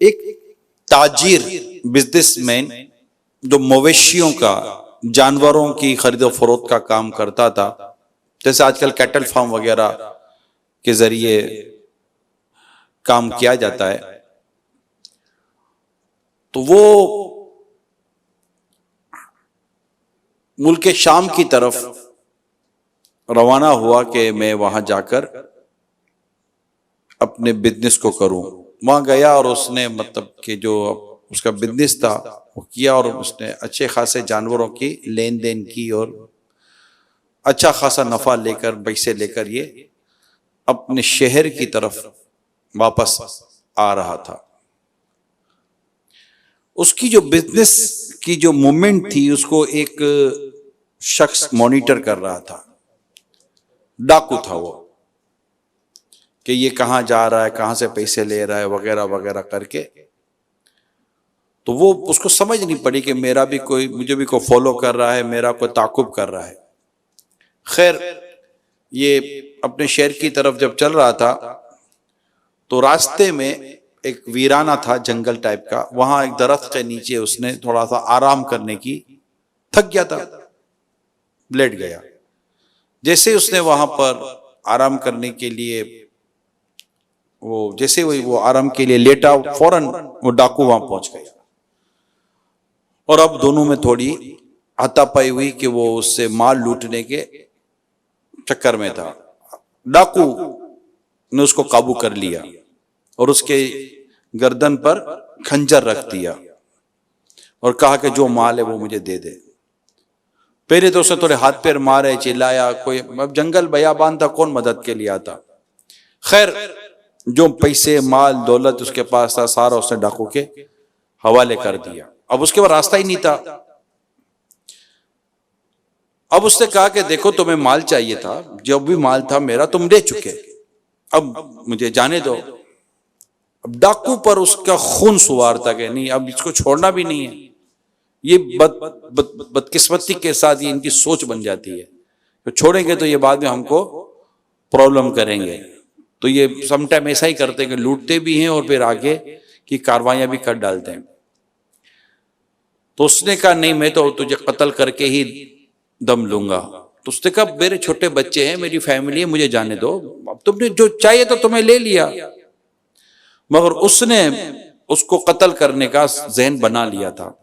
एक ताजिर बिजनेसमैन जो मवेशियों का, जानवरों की खरीदो फरोख्त का काम करता था, जैसे आजकल कैटल फार्म वगैरह के जरिए काम किया जाता है, तो वो मुल्क शाम की तरफ रवाना हुआ कि मैं वहां जाकर अपने बिजनेस को करूं। वहां गया और उसने मतलब कि जो उसका बिजनेस था वो किया और उसने अच्छे खासे जानवरों की लेन देन की और अच्छा खासा नफा लेकर, पैसे लेकर ये अपने शहर की तरफ वापस आ रहा था। उसकी जो बिजनेस की जो मूवमेंट थी उसको एक शख्स मॉनिटर कर रहा था, डाकू था वो, कि ये कहां जा रहा है, कहां से पैसे ले रहा है वगैरह वगैरह करके। तो वो उसको समझ नहीं पड़ी कि मेरा भी कोई, मुझे भी कोई फॉलो कर रहा है, मेरा कोई ताकुब कर रहा है। खैर, ये अपने शहर की तरफ जब चल रहा था तो रास्ते में एक वीराना था, जंगल टाइप का, वहां एक दरख्त के नीचे उसने थोड़ा सा आराम करने की, थक गया था, लेट गया। जैसे उसने वहां पर आराम करने के लिए जैसे वो आराम के लिए लेटा, फौरन वो डाकू वहां पहुंच गया और अब दोनों में थोड़ी हाथापाई हुई कि वो उससे माल लूटने के चक्कर में था। डाकू ने उसको काबू कर लिया और उसके गर्दन पर खंजर रख दिया और कहा कि जो माल है वो मुझे दे दे। पहले तो उसने थोड़े हाथ पैर मारे, चिल्लाया, कोई अब जंगल बयाबान था, कौन मदद के लिए आता। खैर, जो पैसे माल दौलत उसके पास था सारा उसने डाकू के हवाले कर दिया। अब उसके बाद रास्ता ही नहीं था। अब उसने कहा कि देखो, तुम्हें माल चाहिए था, जो भी माल था मेरा तुम ले चुके, अब मुझे जाने दो। अब डाकू पर उसका खून सवार था कि नहीं, अब इसको छोड़ना भी नहीं है। ये बदकिस्मती के साथ ये इनकी सोच बन जाती है, तो छोड़ेंगे तो ये बाद में हमको प्रॉब्लम करेंगे। तो ये समटाइम ऐसा ही करते हैं कि लूटते भी हैं और फिर आगे की कार्रवाइयां भी कर डालते हैं। तो उसने कहा नहीं, मैं तो तुझे कत्ल करके ही दम लूंगा। तो उसने कहा मेरे छोटे बच्चे हैं, मेरी फैमिली है, मुझे जाने दो, अब तुमने जो चाहिए तो तुम्हें ले लिया। मगर उसने उसको कत्ल करने का जहन बना लिया था।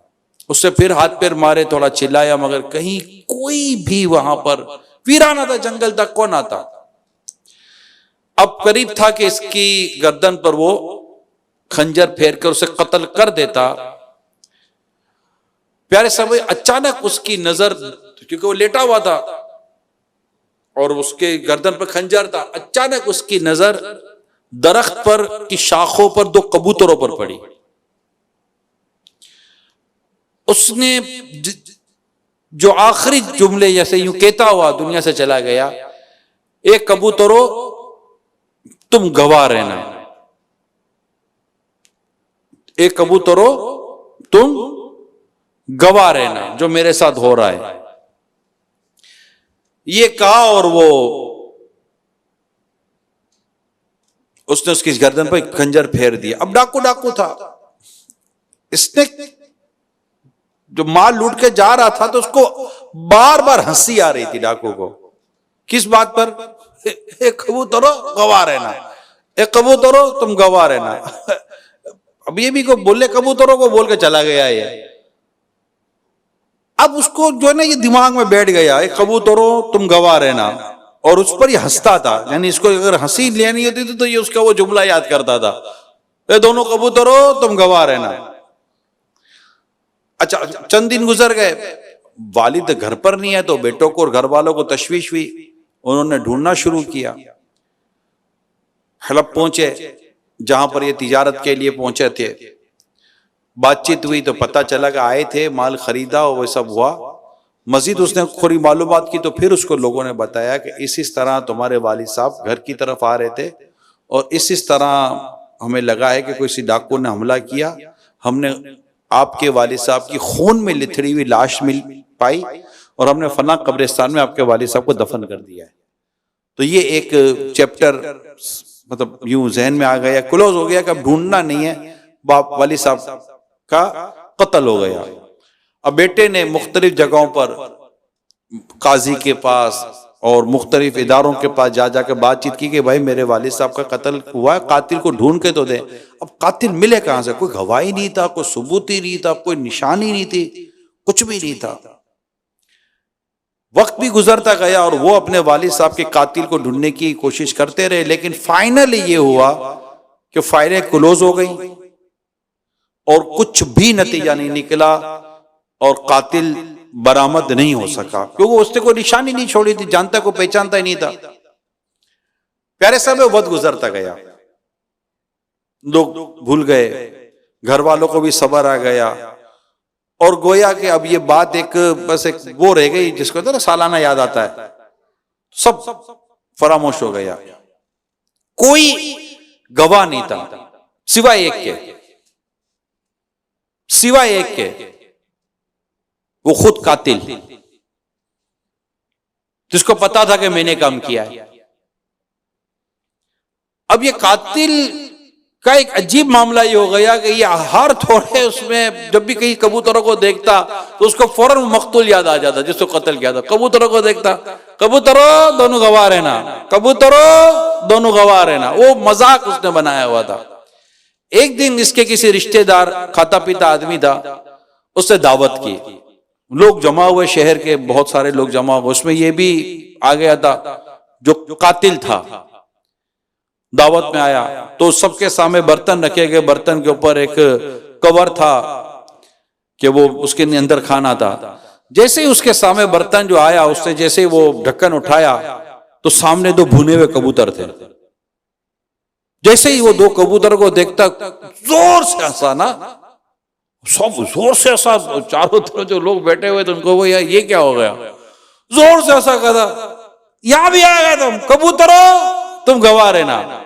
उससे फिर हाथ पैर मारे, थोड़ा चिल्लाया, मगर कहीं कोई भी वहां पर, वीराना था, जंगल तक कौन आता। अब करीब था कि इसकी गर्दन पर वो खंजर फेर कर उसे कत्ल कर देता। प्यारे समय, अचानक उसकी नजर, क्योंकि वो लेटा हुआ था और उसके गर्दन पर खंजर था, अचानक उसकी नजर दरख्त पर की शाखों पर दो कबूतरों पर पड़ी। उसने जो आखिरी जुमले जैसे यूं कहता हुआ दुनिया से चला गया, एक कबूतरों तुम गवाह रहना, एक कबूतरों तुम गवाह रहना जो मेरे साथ हो रहा है, ये कहा और वो उसने उसकी गर्दन पर खंजर फेर दिया। अब डाकू था, इसने जो माल लूट के जा रहा था तो उसको बार बार हंसी आ रही थी डाकू को। किस बात पर? एक कबूतरों गवाह रहना, एक कबूतरों तुम गवाह रहना। अब ये भी को बोले, कबूतरों को बोल के चला गया ये। अब उसको जो है ना, ये दिमाग में बैठ गया, एक कबूतरों तुम गवाह रहना, और उस पर ये हंसता था। यानी इसको अगर हंसी लेनी होती थी तो ये उसका वो जुमला याद करता था, ये दोनों कबूतरों तुम गवाह रहना। अच्छा, चंद दिन गुजर गए, वालिद घर पर नहीं है तो बेटों को और घर वालों को तशवीश हुई। उन्होंने ढूंढना शुरू किया। हलब पहुंचे, जहां पर ये तिजारत के लिए पहुंचे थे। बातचीत हुई तो पता चला कि आए थे, माल खरीदा और वो सब हुआ। मजीद उसने थोड़ी मालूमात की तो फिर उसको लोगों ने बताया कि इस तरह तुम्हारे वालिद साहब घर की तरफ आ रहे थे और इस तरह हमें लगा है कि कोई डाकू ने हमला किया। हमने आपके वालिद साहब की खून में लिथड़ी हुई लाश मिल पाई और हमने फना कब्रिस्तान में आपके वालिद साहब को दफन कर दिया है। तो ये एक चैप्टर मतलब यूं जहन में आ गया, क्लोज हो गया कि अब ढूंढना नहीं है, बाप वाली साहब का कत्ल हो गया। अब बेटे ने मुख्तलिफ जगहों पर काजी के पास और मुख्तलिफ इदारों के पास जा जाकर बातचीत की कि भाई मेरे वालिद साहब का कत्ल हुआ है, कातिल को ढूंढ के तो दे। अब कातिल मिले कहां से? कोई गवाही नहीं था, कोई सबूत ही नहीं था, कोई निशानी नहीं थी, कुछ भी नहीं था। वक्त भी गुजरता गया और वो अपने वालिद साहब के कातिल को ढूंढने की कोशिश करते रहे, लेकिन फाइनली ये हुआ कि फाइलें क्लोज हो गई और कुछ भी नतीजा नहीं निकला और कातिल बरामद नहीं हो सका, क्योंकि उसने कोई निशानी नहीं छोड़ी थी, जानता को पहचानता ही नहीं था। प्यारे साहब वक्त गुजरता गया, लोग भूल गए, घर वालों को भी सब्र आ गया और गोया कि अब ये बात एक बस एक वो रह गई जिसको तो ना सालाना याद आता है, सब फरामोश हो गया। कोई गवाह नहीं था सिवाय एक के, वो खुद कातिल, जिसको पता था कि मैंने काम किया है। अब ये कातिल का एक अजीब मामला ये हो गया कि ये हर थोड़े उसमें जब भी कहीं कबूतरों को देखता तो उसको फौरन मकतूल याद आ जाता जिसको कत्ल किया था। कबूतरों को देखता, कबूतरों दोनों गवाह रहना, कबूतरों दोनों गवाह रहना, वो मजाक उसने बनाया हुआ था। एक दिन इसके किसी रिश्तेदार खाता पीता आदमी था, उसने दावत की, लोग जमा हुए, शहर के बहुत सारे लोग जमा हुए, उसमें ये भी आ गया था जो कातिल था। दावत में आया तो सबके सामने बर्तन रखे गए, बर्तन के ऊपर एक कवर था कि वो उसके अंदर खाना था। जैसे ही उसके सामने बर्तन जो आया, उससे जैसे ही वो ढक्कन उठाया तो सामने दो भुने हुए कबूतर थे। जैसे ही वो दो कबूतर को देखता जोर से हंसा ना, सब जोर से हंसा, चारों तरफ जो लोग बैठे हुए थे उनको वो यार ये क्या हो गया, जोर से हंसा, कहा यहां भी आएगा तुम, कबूतरों तुम गवाह रहना।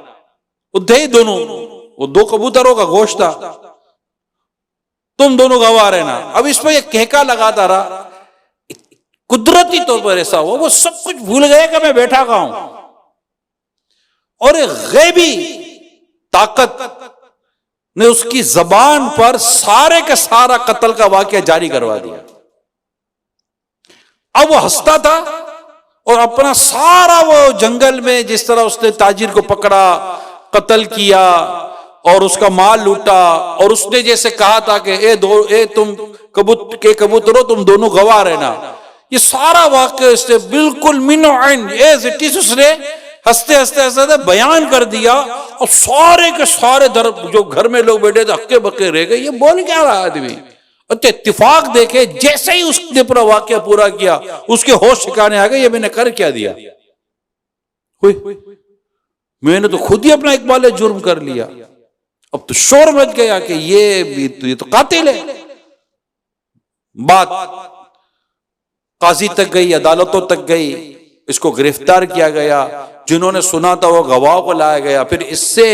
थे दोनों, वो दो कबूतरों का गोश्त था, तुम दोनों गवाह रहना। अब इसमें एक कहका लगाता रहा, कुदरती तौर पर ऐसा हुआ वो सब कुछ भूल गए कि मैं बैठा कहां हूं, और एक गैबी ताकत ने उसकी जबान पर सारे के सारा कत्ल का वाकया जारी करवा दिया। अब वो हंसता था और अपना सारा वो जंगल में जिस तरह उसने ताजिर को पकड़ा, कत्ल किया और उसका माल लूटा, और उसने जैसे कहा था कि तुम कबूतरों तुम दोनों गवाह रहना, ये सारा वाकया इसने बिल्कुल मिनो आइन एज इट इज उसने हंसते हंसते हंसते बयान कर दिया। और सारे के सारे जो घर में लोग बैठे थे हक्के बक्के रह गए, ये बोल क्या रहा आदमी। तो इत्तेफाक देखे जैसे ही उसने पूरा वाकया पूरा किया उसके होश ठिकाने आ गए, ये मैंने कर क्या दिया, मैंने तो खुद ही अपना इकबाल जुर्म कर लिया। अब तो शोर मच गया कि ये तो कातिल है। बात काजी तक गई, अदालतों तक गई, इसको गिरफ्तार किया गया, जिन्होंने सुना था वो गवाह को लाया गया, फिर इससे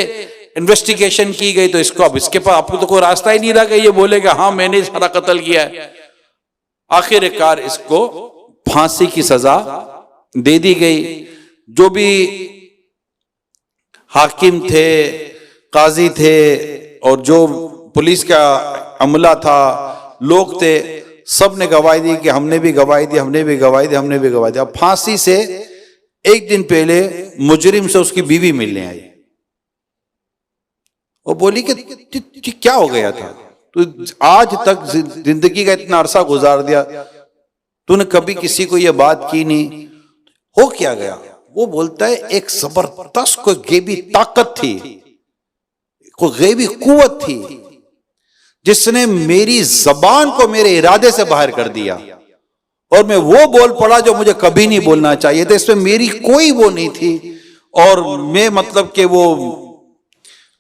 इन्वेस्टिगेशन की गई। तो इसको अब इसके पास आपको तो कोई रास्ता ही नहीं रहा कि ये बोलेगा हाँ मैंने सारा कत्ल किया है। आखिरकार इसको फांसी की सजा दे दी गई। जो भी हाकिम थे, काजी थे और जो पुलिस का अमला था, लोग थे, सब ने गवाही दी कि हमने भी गवाही दी, हमने भी गवाही दी, हमने भी गवाही दी। अब फांसी से एक दिन पहले मुजरिम से उसकी बीवी मिलने आई। वो बोली कि क्या हो गया था, तो आज तक जिंदगी का इतना अरसा गुजार दिया, तूने कभी किसी को ये बात की नहीं, हो क्या गया। वो बोलता है एक जबरदस्त कोई गैबी ताकत थी, कोई गैबी कुव्वत थी जिसने मेरी जबान को मेरे इरादे से बाहर कर दिया और मैं वो बोल पड़ा जो मुझे कभी नहीं बोलना चाहिए था। इसमें मेरी कोई वो नहीं थी और मैं मतलब कि वो,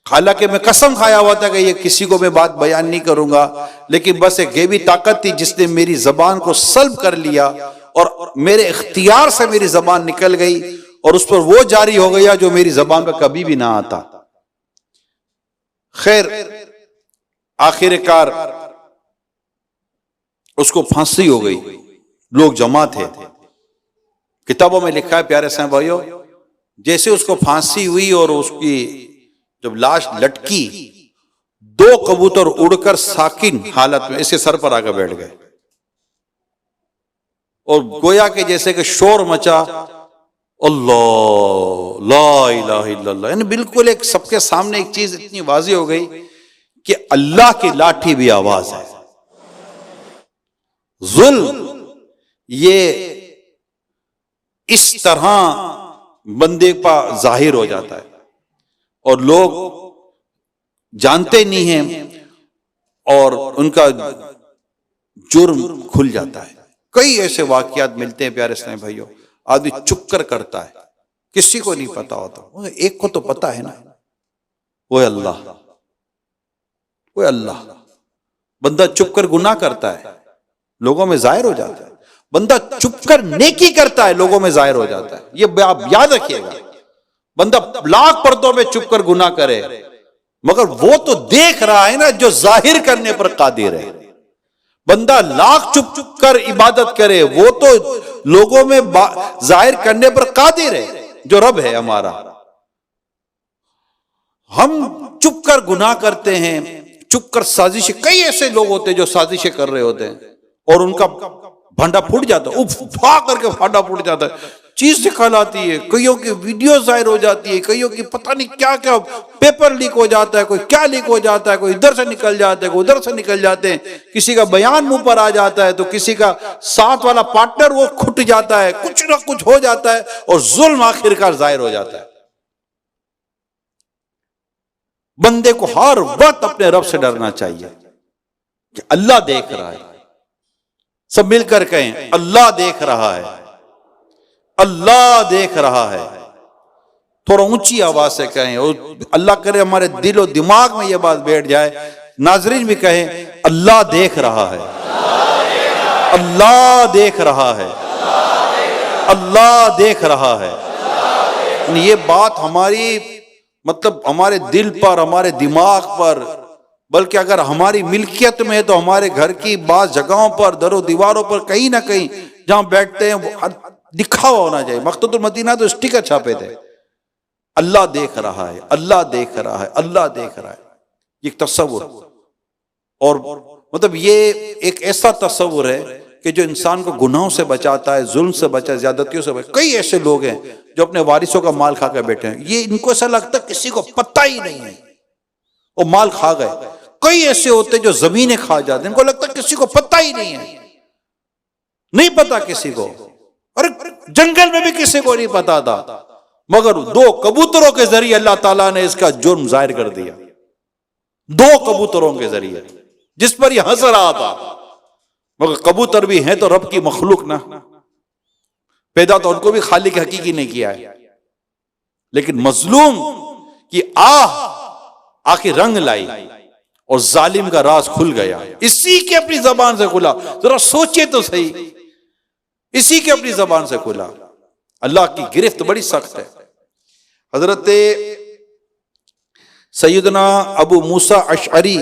हालांकि मैं कसम खाया हुआ था कि ये किसी को मैं बात बयान नहीं करूंगा, लेकिन बस एक गैबी ताकत थी जिसने मेरी जबान को सल्ब कर लिया और मेरे इख्तियार से मेरी जबान निकल गई और उस पर वो जारी हो गया जो मेरी जबान पर कभी भी ना आता। खैर आखिरकार उसको फांसी हो गई, लोग जमा थे। किताबों में लिखा है प्यारे साहब भाइयों, जैसे उसको फांसी हुई और उसकी जब लाश लटकी, दो कबूतर उड़कर साकिन हालत में इसके सर पर आकर बैठ गए और गोया के जैसे कि शोर मचा, अल्लाह ला इलाहा इल्लल्लाह, यानी बिल्कुल एक सबके सामने एक चीज इतनी वाज़ी हो गई कि अल्लाह की लाठी भी आवाज है। जुल्म ये इस तरह बंदे पर जाहिर हो जाता है और लोग जानते नहीं हैं और उनका जुर्म खुल जाता है। कई ऐसे वाकयात मिलते हैं प्यारे इस्लामी भाइयों, आदमी चुप कर करता है, किसी को नहीं पता होता, एक को तो पता है ना, वो अल्लाह, वो अल्लाह। बंदा चुप कर गुनाह करता है, लोगों में जाहिर हो जाता है। बंदा चुप कर नेकी करता है, लोगों में जाहिर हो जाता है। ये आप याद रखिएगा, बंदा लाख पर्दों में चुप कर गुनाह करे मगर वो तो देख रहा है ना जो जाहिर करने पर कादिर है। बंदा लाख चुप चुप कर इबादत करे, वो तो लोगों में जाहिर करने पर कादिर है, जो रब है हमारा। हम चुप कर गुनाह करते हैं, चुप कर साजिश, कई ऐसे लोग होते हैं जो साजिशें कर रहे होते हैं और उनका भांडा फूट जाता है, उफा करके भांडा फूट जाता है, चीज निकल आती है, कईयों की वीडियो जाहिर हो जाती है, कईयों की पता नहीं क्या क्या, पेपर लीक हो जाता है, कोई क्या लीक हो जाता है, कोई इधर से निकल जाता है, कोई उधर से निकल जाते हैं, किसी का बयान मुंह पर आ जाता है तो किसी का साथ वाला पार्टनर वो खुट जाता है, कुछ ना कुछ हो जाता है और जुल्म आखिरकार जाहिर हो जाता है। बंदे को हर वक्त अपने रब से डरना चाहिए कि अल्लाह देख रहा है। सब मिलकर कहें, अल्लाह देख रहा है, अल्लाह देख रहा है। थोड़ा ऊंची आवाज से कहें और अल्लाह करे हमारे दिल और दिमाग में यह बात बैठ जाए, नाजरीन भी कहें अल्लाह देख रहा है, अल्लाह देख रहा है, अल्लाह देख रहा है। ये बात हमारी मतलब हमारे दिल पर, हमारे दिमाग पर, बल्कि अगर हमारी मिल्कियत में है तो हमारे घर की बात जगहों पर, दरों दीवारों पर, कहीं ना कहीं जहां बैठते हैं वो लिखा हुआ होना चाहिए। मकतूतुल मदीना तो स्टिकर छापे थे, अल्लाह देख रहा है, अल्लाह देख रहा है, अल्लाह देख रहा है। ये तस्वुर, और मतलब ये एक ऐसा तस्वुर है कि जो इंसान को गुनाहों से बचाता है, जुल्म से बचाता है, ज्यादतियों से बचाता है। कई ऐसे लोग हैं जो अपने वारिसों का माल खा कर बैठे हैं, ये इनको ऐसा लगता है किसी को पता ही नहीं है, वो माल खा गए। कई ऐसे होते जो जमीनें खा जाते हैं, इनको लगता है किसी को पता ही नहीं है, नहीं पता किसी को। अरे जंगल में भी किसी को नहीं पता था, मगर दो कबूतरों के जरिए अल्लाह ताला ने इसका जुर्म जाहिर कर दिया। दो कबूतरों के जरिए, जिस पर यह हंस रहा था, मगर कबूतर भी हैं तो रब की मखलूक ना, पैदा तो उनको भी खालिक हकीकी ने किया है, लेकिन मजलूम की आखिर रंग लाई और जालिम का राज खुल गया। इसी के अपनी जबान से खुला, जरा सोचे तो सही, इसी के अपनी जबान से खुला। अल्लाह की गिरफ्त बड़ी सख्त है। हजरत सैयदना अबू मूसा अशअरी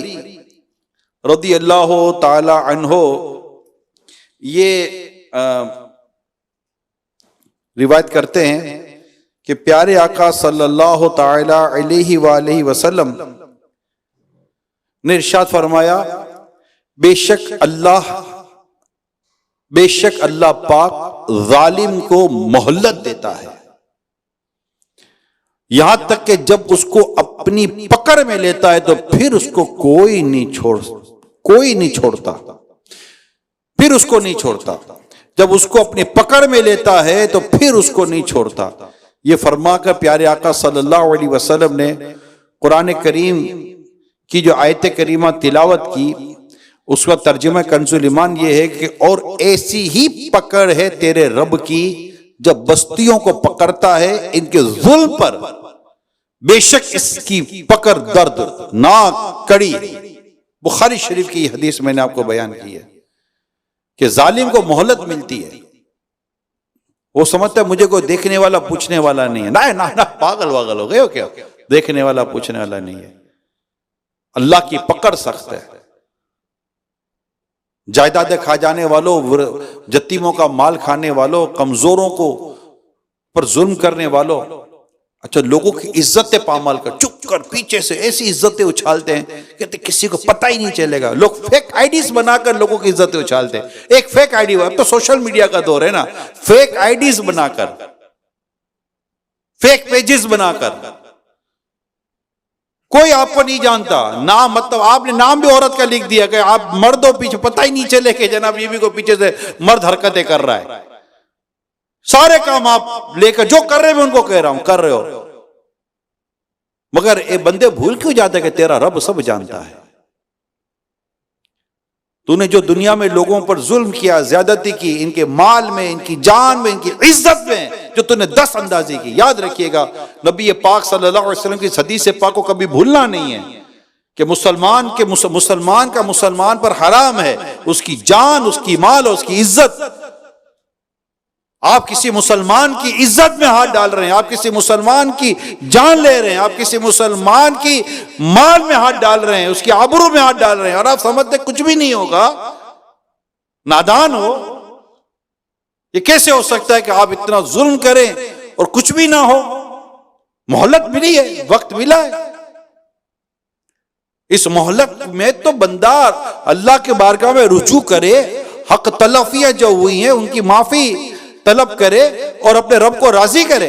रदी अल्लाह ताला अन्हो ये रिवायत करते हैं कि प्यारे आका सल्लल्लाहु ताला अलैहि वसल्लम ने इरशाद फरमाया, बेशक अल्लाह पाक जालिम को मोहल्लत देता है, यहां तक कि जब उसको अपनी पकड़ में लेता है तो फिर उसको कोई नहीं छोड़ता, फिर उसको नहीं छोड़ता। जब उसको अपनी पकड़ में लेता है तो फिर उसको नहीं छोड़ता। ये फरमाकर प्यारे आका सल्लल्लाहु अलैहि वसल्लम ने कुरान करीम की जो आयत करीमा तिलावत की, उसका तर्जुमा कंजुल ईमान ये है कि और ऐसी ही पकड़ है तेरे रब की जब बस्तियों को पकड़ता है इनके जुल्म पर, बेशक इसकी पकड़ दर्दनाक कड़ी। बुखारी शरीफ की हदीस मैंने आपको बयान की है कि जालिम को मोहलत मिलती है। वो समझता है मुझे कोई देखने वाला पूछने वाला नहीं है। ना ना ना, पागल वागल हो गए हो क्या, देखने वाला पूछने वाला नहीं है। अल्लाह की पकड़ सख्त है। जायदादें खा जाने वालों, यतीमों का माल खाने वालों, कमजोरों को पर जुल्म करने वालों, अच्छा, लोगों की इज्जतें पामाल कर, चुप कर, पीछे से ऐसी इज्जतें उछालते हैं, कहते किसी को पता ही नहीं चलेगा। लोग फेक आईडीज बनाकर लोगों की इज्जतें उछालते हैं। एक फेक आईडी, अब तो सोशल मीडिया का दौर है ना, फेक आईडीज बनाकर, फेक पेजेस बनाकर, कोई आपको नहीं जानता, नाम मतलब आपने नाम भी औरत का लिख दिया कि आप मर्द हो, पीछे पता ही नहीं चले कि जनाब बीवी को पीछे से मर्द हरकतें कर रहा है। सारे काम आप लेकर जो कर रहे हैं, मैं उनको कह रहा हूं कर रहे हो, मगर ये बंदे भूल क्यों जाते कि तेरा रब सब जानता है। तूने जो दुनिया में लोगों पर जुल्म किया, ज्यादती की, इनके माल में, इनकी जान में, इनकी इज्जत में, जो तूने 10 अंदाजी की, याद रखिएगा नबी पाक सल्लल्लाहु अलैहि वसल्लम की हदीस पाक को कभी भूलना नहीं है कि मुसलमान का मुसलमान पर हराम है उसकी जान, उसकी माल और उसकी इज्जत। आप किसी मुसलमान की इज्जत में हाथ डाल रहे हैं, आप किसी मुसलमान की जान ले रहे हैं, आप किसी मुसलमान की माल में हाथ डाल रहे हैं, उसकी आबरू में हाथ डाल रहे हैं, और आप समझते कुछ भी नहीं होगा, नादान हो। ये कैसे हो सकता है कि आप इतना जुल्म करें और कुछ भी ना हो? मोहलत मिली है, वक्त मिला है। इस मोहलत में तो बंदा अल्लाह के बारगाह में रुजू करे, हक तलफियां जो हुई हैं उनकी माफी तलब करे और अपने रब को राजी करे,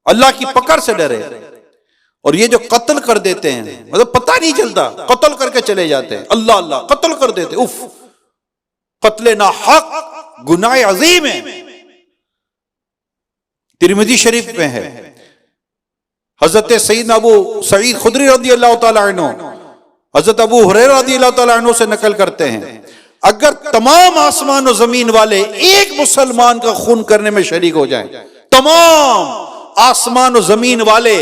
अल्लाह की पकड़ से डरे। और ये जो कत्ल कर देते हैं, मतलब पता नहीं चलता, कत्ल करके चले जाते हैं, अल्लाह अल्लाह कत्ल कर देते, उफ, कत्ले ना हक गुनाह अजीम है। तिरमिज़ी शरीफ में है, हजरत सईदना अबू सईद खुदरी रज़ी अल्लाह तआला अन्हु हजरत अबू हुरैरा रज़ी अल्लाह तआला अन्हु से नकल करते हैं, अगर तमाम आसमान और जमीन वाले एक मुसलमान का खून करने में शरीक हो जाएं, तमाम आसमान और जमीन वाले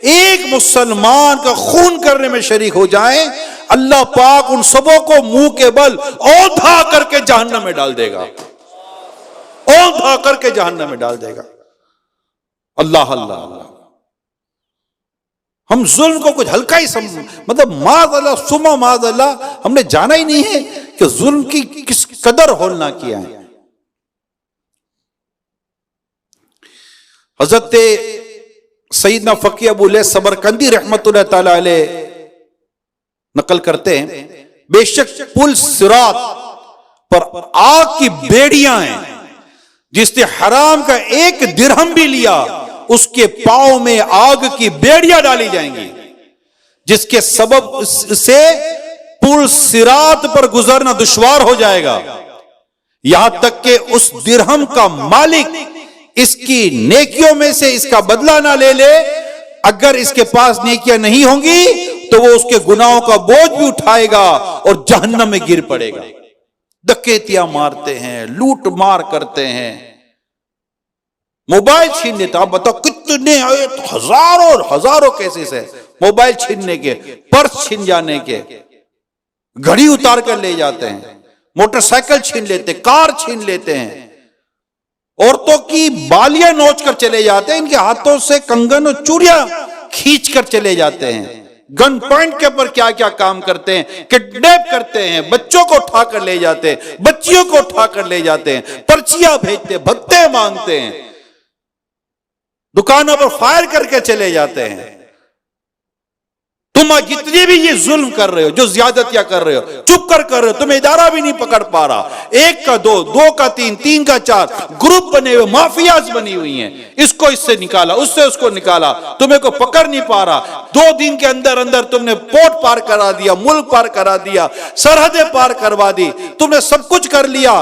एक मुसलमान का खून करने में शरीक हो जाएं, अल्लाह पाक उन सबों को मुंह के बल औंधा करके जहन्नम में डाल देगा, औंधा करके जहन्नम में डाल देगा। अल्लाह अल्लाह अल्लाह। हम जुल्म को कुछ हल्का ही मतलब माज़अल्लाह सुमा माज़अल्लाह, हमने जाना ही नहीं है कि जुल्म की किस कदर होलना किया है। हजरत सईदना फकी अबू लैस सबरकंदी रहमतुल्लाह तआला अलैह नकल करते हैं, बेशक पुल सिरात पर आग की बेड़ियां हैं, जिसने हराम का एक दिरहम भी लिया उसके पांव में आग की बेड़ियां डाली जाएंगी, जिसके सबब से पुल सिरात पर गुजरना दुश्वार हो जाएगा, यहां तक कि उस दिरहम का मालिक इसकी नेकियों में से इसका बदला ना ले ले। अगर इसके पास नेकियां नहीं होंगी तो वो उसके गुनाहों का बोझ भी उठाएगा और जहन्नम में गिर पड़ेगा। डकैतियां मारते हैं, लूट मार करते हैं, मोबाइल छीन लेता, आप बताओ कितने हजारों हजारों केसेस है मोबाइल छीनने के, पर्स छीन जाने के, घड़ी उतार कर ले जाते हैं, मोटरसाइकिल छीन लेते, कार छीन लेते हैं, औरतों की बालियां नोच कर चले जाते हैं, इनके हाथों से कंगन और चूड़ियां खींच कर चले जाते हैं, गन पॉइंट के ऊपर क्या क्या काम करते हैं, किडनैप करते हैं, बच्चों को उठा कर ले जाते हैं, बच्चियों को उठा कर ले जाते हैं, पर्चियां भेजते, भत्ते मांगते हैं, दुकानों पर फायर करके चले जाते हैं। तुम जितनी भी ये जुल्म कर रहे हो, जो ज्यादतियां कर रहे हो, चुप कर रहे हो, तुम्हें इदारा भी नहीं पकड़ पा रहा, एक का दो, दो का तीन, तीन का चार ग्रुप बने हुए, माफियाज बनी हुई हैं, इसको इससे निकाला, उससे उसको निकाला, तुम्हें को पकड़ नहीं पा रहा। 2 दिन के अंदर अंदर तुमने पोर्ट पार करा दिया, मुल्क पार करा दिया, सरहदें पार करवा दी, तुमने सब कुछ कर लिया,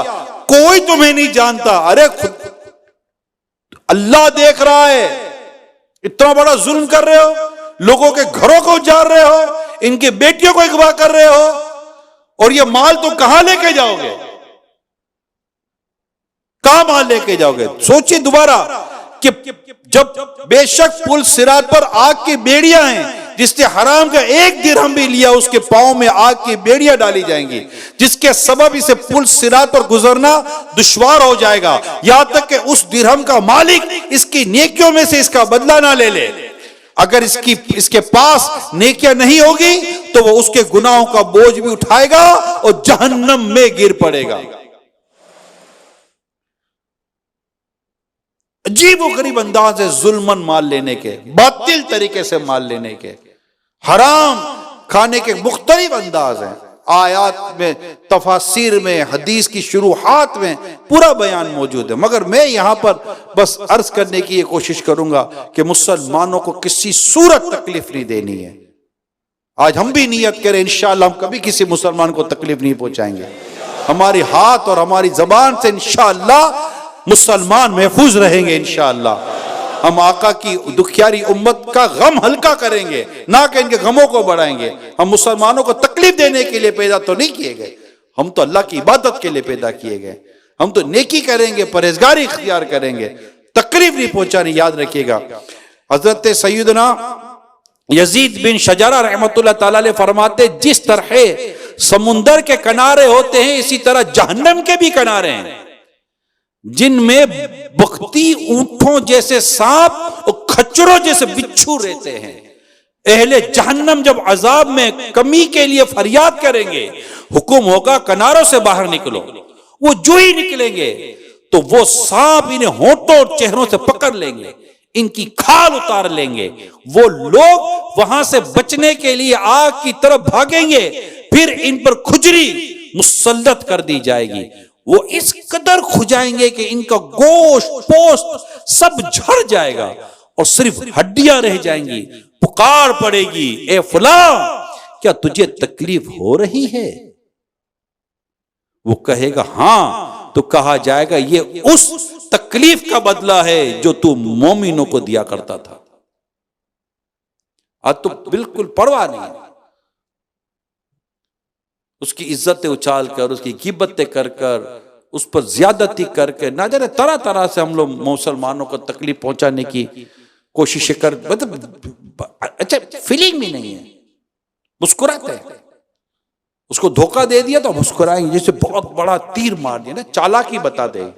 कोई तुम्हें नहीं जानता। अरे अल्लाह देख रहा है, इतना बड़ा जुल्म कर रहे हो, लोगों के घरों को उजाड़ रहे हो, इनके बेटियों को अगवा कर रहे हो, और ये माल तो कहां लेके जाओगे, कहां माल लेके जाओगे? सोचिए दोबारा कि जब बेशक पुल सिरात पर आग की बेड़ियां हैं, जिसने हराम का एक दिरहम भी लिया उसके पांव में आग की बेड़ियां डाली जाएंगी, जिसके सबब इसे पुल सिरात पर गुजरना दुश्वार हो जाएगा, यहां तक कि उस दिरहम का मालिक इसकी नेकियों में से इसका बदला ना ले ले। अगर इसके पास नेकियां नहीं होगी तो वो उसके गुनाहों का बोझ भी उठाएगा और जहन्नम में गिर पड़ेगा। अजीब व गरीब अंदाज है जुल्मन माल लेने के, बातिल तरीके से माल लेने के, हराम खाने के मुख्तलिफ अंदाज हैं। आयात में, तफासिर में, हदीस की शुरुआत में पूरा बयान मौजूद है। मगर मैं यहां पर बस अर्ज करने की ये कोशिश करूंगा कि मुसलमानों को किसी सूरत तकलीफ नहीं देनी है। आज हम भी नियत करें, इंशाअल्लाह हम कभी किसी मुसलमान को तकलीफ नहीं पहुंचाएंगे। हमारी हाथ और हमारी जबान से इंशाअल्लाह मुसलमान महफूज रहेंगे। इंशाअल्लाह हम आका की दुखियारी उम्मत का गम हल्का करेंगे, ना कि इनके गमों को बढ़ाएंगे। हम मुसलमानों को तकलीफ देने के लिए पैदा तो नहीं किए गए, हम तो अल्लाह की इबादत के लिए पैदा किए गए। हम तो नेकी करेंगे, परहेजगारी इख्तियार करेंगे, तकलीफ नहीं पहुंचानी, याद रखिएगा। हजरत सैयदना यजीद बिन शजारा रहमतुल्लाह ताला अलैह फरमाते, जिस तरह समुंदर के किनारे होते हैं इसी तरह जहन्नम के भी किनारे हैं, जिनमें बख्ती ऊंटों जैसे सांप और खच्चरों जैसे बिच्छू रहते हैं। अहले जहन्नम जब अजाब में कमी के लिए फरियाद करेंगे, हुक्म होगा किनारों से बाहर निकलो, वो जो ही निकलेंगे तो वो सांप इन्हें होंठों और चेहरों से पकड़ लेंगे, इनकी खाल उतार लेंगे। वो लोग वहां से बचने के लिए आग की तरफ भागेंगे, फिर इन पर खुजली मुसल्लत कर दी जाएगी। वो इस कदर खुजाएंगे कि इनका गोश्त पोस्ट सब झड़ जाएगा और सिर्फ हड्डियां रह जाएंगी। पुकार पड़ेगी, ए फुला क्या तुझे तकलीफ हो रही है? वो कहेगा हां, तो कहा जाएगा ये उस तकलीफ का बदला है जो तू मोमिनों को दिया करता था। आज तो बिल्कुल परवाह नहीं, उसकी इज्जतें उछाल कर, उसकी गिबतें कर कर, उस पर ज्यादती करके, ना जाने तरह तरह से हम लोग मुसलमानों को तकलीफ पहुंचाने की कोशिशें कर, मतलब अच्छा फीलिंग भी नहीं है, मुस्कुराते हैं। उसको धोखा दे दिया तो मुस्कुराएंगे, जैसे बहुत बड़ा तीर मार दिया ना, चालाकी बता दे।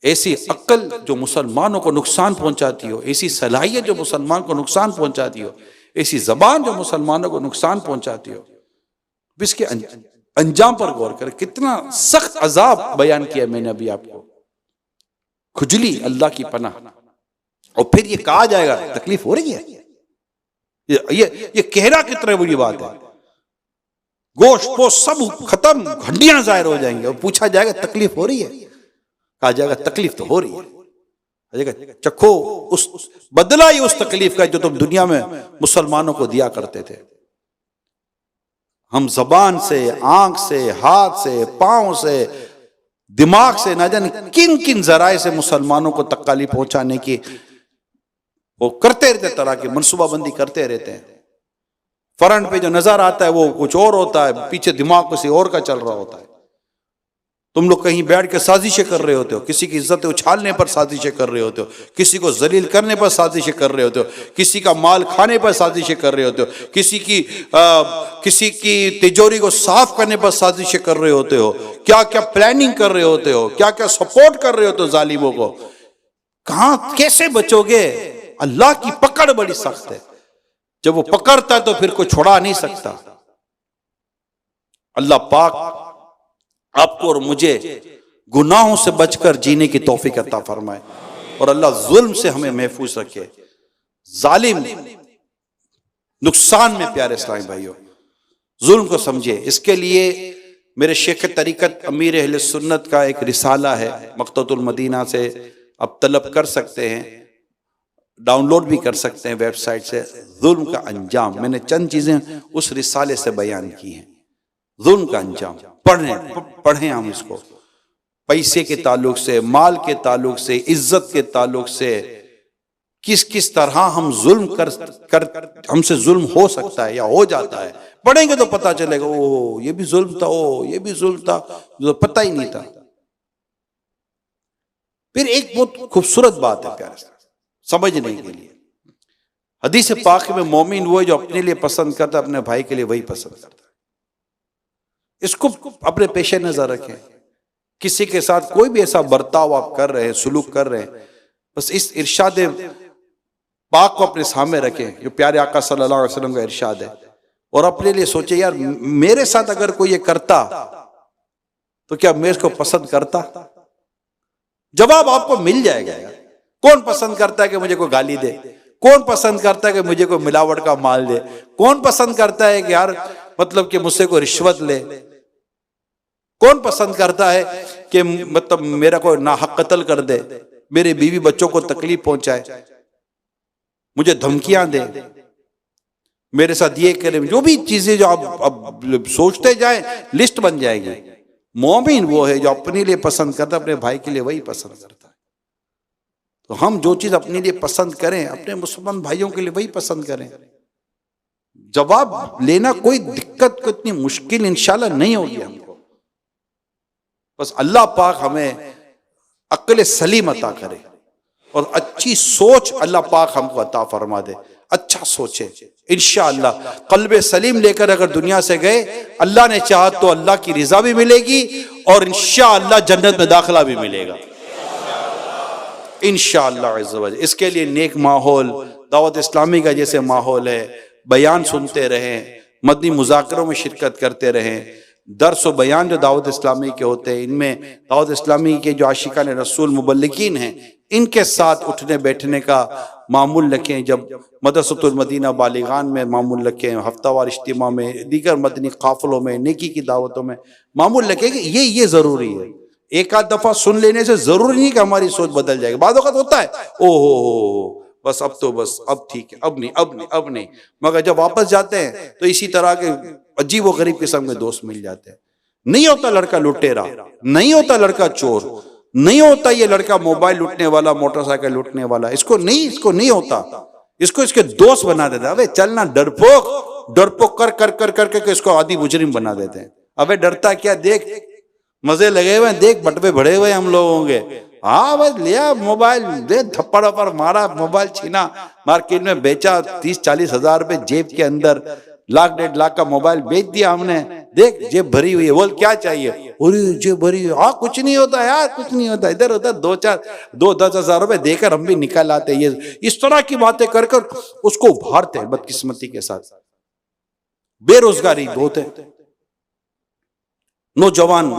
ऐसी अक्ल जो मुसलमानों को नुकसान पहुंचाती हो, ऐसी सलाहियत जो मुसलमान को नुकसान पहुंचाती हो, ऐसी जबान जो मुसलमानों को नुकसान पहुंचाती हो, इसके अंजाम पर गौर करें। कितना सख्त अजाब बयान किया मैंने अभी आपको, खुजली, अल्लाह की पनाह। और फिर ये कहा जाएगा तकलीफ हो रही है, ये कहना कितना बड़ी बात है। गोश्त पोस्ट सब खत्म, हड्डियां जाहिर हो जाएंगे और पूछा जाएगा तकलीफ हो रही है, कहा जाएगा तकलीफ तो हो रही है। चखो उस बदला ही उस तकलीफ का जो तुम दुनिया में मुसलमानों को दिया करते थे। हम जबान से, आंख से, हाथ से, पांव से, दिमाग से, ना जाने किन किन जराए से मुसलमानों को तकलीफ पहुंचाने की वो करते रहते, तरह की मनसूबाबंदी करते रहते हैं। फ्रंट पे जो नजर आता है वो कुछ और होता है, पीछे दिमाग किसी और का चल रहा होता है। तुम लोग कहीं बैठ के साजिशें कर रहे होते हो, किसी की इज्जत उछालने पर साजिशें कर रहे होते हो, किसी को जलील करने पर साजिशें कर रहे होते हो, किसी का माल खाने पर साजिशें कर रहे होते हो, किसी की तिजोरी को साफ करने पर साजिशें कर रहे होते हो, क्या क्या प्लानिंग कर रहे होते हो, क्या क्या सपोर्ट कर रहे होते हो जालिमों को। कहां कैसे बचोगे? अल्लाह की पकड़ बड़ी सख्त है, जब वो पकड़ता है तो फिर कोई छुड़ा नहीं सकता। अल्लाह पाक आपको और मुझे गुनाहों से बचकर जीने की तौफीक अता फरमाए और अल्लाह जुल्म से हमें महफूज रखे, जालिम नुकसान में। प्यारे इस्लामी भाइयों, जुल्म को समझिए। इसके लिए मेरे शेख तरीकत अमीर अहले सुन्नत का एक रिसाला है, मक्ततुल मदीना से आप तलब कर सकते हैं, डाउनलोड भी कर सकते हैं वेबसाइट से। जुल्म का अंजाम, मैंने चंद चीजें उस रिसाले से बयान की हैं। जुल्म का अंजाम पढ़ें हम इसको, पैसे के ताल्लुक से, माल के ताल्लुक से, इज्जत के ताल्लुक से, किस किस तरह हम जुल्म कर हमसे जुल्म हो सकता है या हो जाता है। पढ़ेंगे तो पता चलेगा, ओ ये भी जुल्म था, ओ ये भी जुल्म था, जो पता ही नहीं था। फिर एक बहुत खूबसूरत बात है प्यारे समझने के लिए, हदीस पाक में मोमिन वो है जो अपने लिए पसंद करता है, अपने भाई के लिए वही पसंद करता है। इसको अपने पेशे नजर रखें। किसी के साथ कोई भी ऐसा बर्ताव आप कर रहे हैं, सुलूक कर रहे हैं, बस इस इरशाद पाक को अपने सामने रखें जो प्यारे आका सल्लल्लाहु अलैहि वसल्लम का इरशाद है, और अपने लिए सोचे यार मेरे साथ अगर कोई ये करता तो क्या मैं इसको पसंद करता? जवाब आपको मिल जाएगा यार। कौन पसंद करता है कि मुझे कोई गाली दे? कौन पसंद करता है कि मुझे कोई मिलावट का माल दे? कौन पसंद करता है कि यार मतलब कि मुझसे कोई रिश्वत ले? कौन पसंद करता है कि मतलब मेरा कोई नाहक कत्ल कर दे, मेरे बीवी बच्चों को तकलीफ पहुंचाए, मुझे धमकियां दे, मेरे साथ ये करे? जो भी चीजें जो आप अब सोचते जाए लिस्ट बन जाएगी। मोमिन वो है जो अपने लिए पसंद करता है, अपने भाई के लिए वही पसंद करता है। तो हम जो चीज अपने लिए पसंद करें, अपने मुसलमान भाइयों के लिए वही पसंद करें। जवाब लेना कोई दिक्कत, को इतनी मुश्किल इंशाल्लाह नहीं होगी हमको। बस अल्लाह पाक हमें अक्ल सलीम अता करे और अच्छी सोच अल्लाह पाक हमको अता फरमा दे। अच्छा सोचे, इंशाअल्लाह कल्बे सलीम लेकर अगर दुनिया से गए, अल्लाह ने चाहा तो अल्लाह की रिजा भी मिलेगी और इंशाअल्लाह जन्नत में दाखिला भी मिलेगा इंशाअल्लाह अज़्ज़ व जल। इसके लिए नेक माहौल, दावत इस्लामी का जैसे माहौल है, बयान सुनते रहें, मदनी मुज़ाकरों में शिरकत करते रहें। दर्स व बयान जो दावत इस्लामी के होते हैं, इनमें दावत इस्लामी के जो आशिकान रसूल मुबल्लिकीन हैं, इनके साथ उठने बैठने का मामूल रखें। जब मदरसतुल मदीना बालिगान में मामूल रखें, हफ्तावार इज्तिमा में, दीगर मदनी काफिलों में, नेकी की दावतों में मामूल रखें कि ये ज़रूरी है। एक आध दफ़ा सुन लेने से ज़रूरी नहीं कि हमारी सोच बदल जाएगी। बाद वक़्त होता है ओहो बस अब तो बस अब ठीक है, अब नहीं। मगर जब वापस जाते हैं तो इसी तरह के अजीब व गरीब किस्म के दोस्त मिल जाते हैं। नहीं होता लड़का लुटेरा, नहीं होता लड़का चोर, नहीं होता ये लड़का मोबाइल लूटने वाला, मोटरसाइकिल लूटने वाला। इसको नहीं होता। इसको इसके दोस्त बना देते हैं। अबे चलना डरपोक कर इसको आदि मुजरिम बना देते हैं। अबे डरता क्या, देख मजे लगे हुए, देख बटवे भरे हुए हम लोगों के। हाँ बस लिया मोबाइल, दे थप्पड़ पर मारा, मोबाइल छीना, मार्केट में बेचा, 30-40 हजार रुपए जेब के अंदर, 1-1.5 लाख का मोबाइल बेच दिया हमने। देख जेब भरी हुई है, बोल क्या चाहिए? अरे जेब भरी है। हाँ कुछ नहीं होता यार, कुछ नहीं होता। इधर उधर 2-10 हजार रुपए देकर हम भी निकल आते। ये इस तरह की बातें कर कर उसको उभारते हैं बदकिस्मती के साथ। बेरोजगारी बहुत है। नौजवान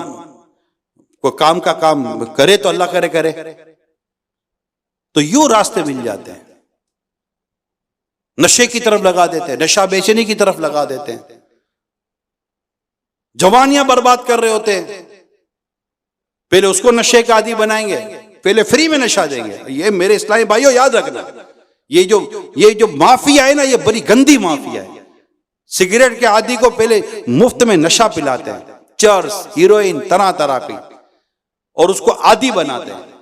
को काम का काम करे तो अल्लाह करे तो यूं रास्ते मिल जाते हैं। नशे की तरफ लगा देते हैं, नशा बेचने की तरफ लगा देते हैं, जवानियां बर्बाद कर रहे होते हैं। पहले उसको नशे का आदी बनाएंगे, पहले फ्री में नशा देंगे। ये मेरे इस्लामी भाइयों याद रखना, ये जो माफिया है ना, ये बड़ी गंदी माफिया है। सिगरेट के आदी को पहले मुफ्त में नशा पिलाते हैं, चर्स, हीरोइन, तरह की, और उसको आदी बनाते हैं।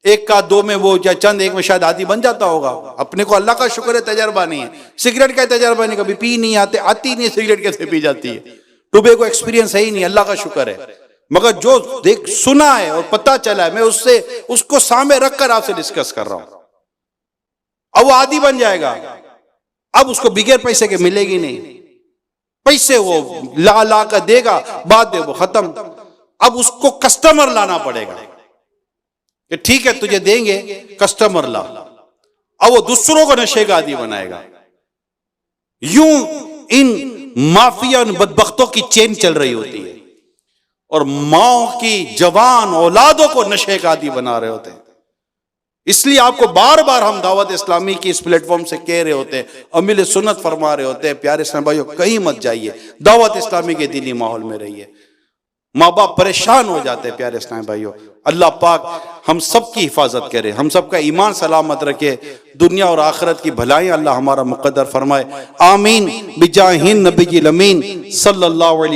एक का दो में वो या चंद एक में शायद आदी बन जाता होगा। अपने को अल्लाह का शुक्र है तजर्बा नहीं है, सिगरेट का तजर्बा नहीं, कभी पी नहीं आती नहीं सिगरेट कैसे पी जाती है, टुबे को एक्सपीरियंस है ही नहीं, अल्लाह का शुक्र है। मगर जो देख सुना है और पता चला है, मैं उसको सामने रखकर आपसे डिस्कस कर रहा हूं। अब वो आदी बन जाएगा, अब उसको बिगैर पैसे के मिलेगी नहीं। पैसे वो ला कर देगा, बात दे वो खत्म। अब उसको कस्टमर लाना पड़ेगा कि ठीक है तुझे देंगे, कस्टमर ला। अब वो दूसरों को नशे का आदी बनाएगा। यूं इन माफिया बदबख्तों की चेन चल रही होती है और माओ की जवान औलादों को नशे का आदी बना रहे होते हैं। इसलिए आपको बार बार हम दावत इस्लामी की इस प्लेटफॉर्म से कह रहे होते हैं, अमील सुन्नत फरमा रहे होते हैं, प्यारे इस्लामी भाइयों कहीं मत जाइए, दावत इस्लामी के दीनी माहौल में रहिए। माँ बाप परेशान हो जाते हैं प्यारे इस्लामी भाइयों। अल्लाह पाक हम सब की हिफाजत करे, हम सब का ईमान सलामत रखे, दुनिया और आखिरत की भलाई अल्लाह हमारा मुक़द्दर फरमाए। आमीन बिजाहिन नबी अमीन सल्लल्लाहु अलैहि